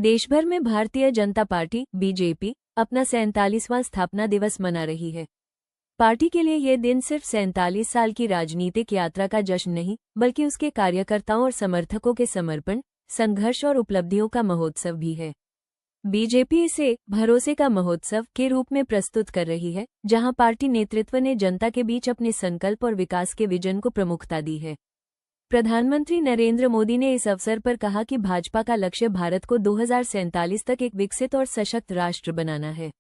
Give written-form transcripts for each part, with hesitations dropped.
देशभर में Bharatiya Janata party BJP अपना 47वां स्थापना दिवस मना रही है। पार्टी के लिए ये दिन सिर्फ 47 साल की राजनीतिक यात्रा का जश्न नहीं, बल्कि उसके कार्यकर्ताओं और समर्थकों के समर्पण, संघर्ष और उपलब्धियों का महोत्सव भी है। बीजेपी इसे भरोसे का महोत्सव के रूप में प्रस्तुत कर रही है, जहां पार्टी नेतृत्व ने जनता के बीच अपने संकल्प और विकास के विजन को प्रमुखता दी है। प्रधानमंत्री नरेंद्र मोदी ने इस अवसर पर कहा कि भाजपा का लक्ष्य भारत को 2047 तक एक विकसित और सशक्त राष्ट्र बनाना है।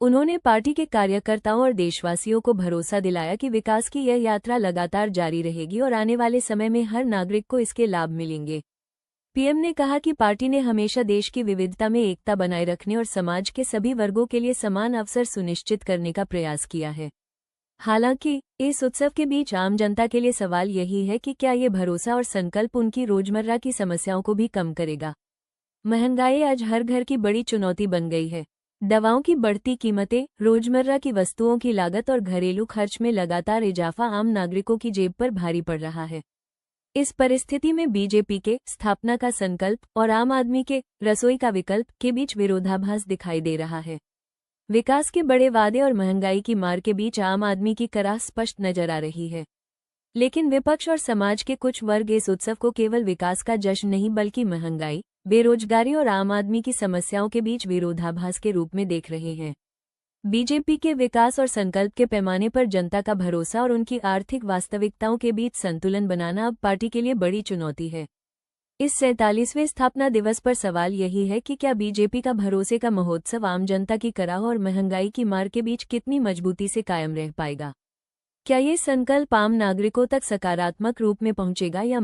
उन्होंने पार्टी के कार्यकर्ताओं और देशवासियों को भरोसा दिलाया कि विकास की यह यात्रा लगातार जारी रहेगी और आने वाले समय में हर नागरिक को इसके लाभ मिलेंगे। पीएम ने कहा कि पार्टी ने हमेशा देश की विविधता में एकता बनाए रखने और समाज के सभी वर्गों के लिए समान अवसर सुनिश्चित करने का प्रयास किया है। हालांकि इस उत्सव के बीच आम जनता के लिए सवाल यही है कि क्या ये भरोसा और संकल्प उनकी रोजमर्रा की समस्याओं को भी कम करेगा। महंगाई आज हर घर की बड़ी चुनौती बन गई है। दवाओं की बढ़ती कीमतें, रोजमर्रा की वस्तुओं की लागत और घरेलू खर्च में लगातार इजाफा आम नागरिकों की जेब पर भारी पड़ रहा है। इस परिस्थिति में बीजेपी के स्थापना का संकल्प और आम आदमी के रसोई का विकल्प के बीच विरोधाभास दिखाई दे रहा है। विकास के बड़े वादे और महंगाई की मार के बीच आम आदमी की कराह स्पष्ट नजर आ रही है। लेकिन विपक्ष और समाज के कुछ वर्ग इस उत्सव को केवल विकास का जश्न नहीं बल्कि महंगाई, बेरोजगारी और आम आदमी की समस्याओं के बीच विरोधाभास के रूप में देख रहे हैं। बीजेपी के विकास और संकल्प के पैमाने पर जनता का भरोसा और उनकी आर्थिक वास्तविकताओं के बीच संतुलन बनाना अब पार्टी के लिए बड़ी चुनौती है। इस 47वें स्थापना दिवस पर सवाल यही है कि क्या बीजेपी का भरोसे का महोत्सव आम जनता की कराह और महंगाई की मार के बीच कितनी मजबूती से कायम रह पाएगा। क्या ये संकल्प आम नागरिकों तक सकारात्मक रूप में पहुंचेगा या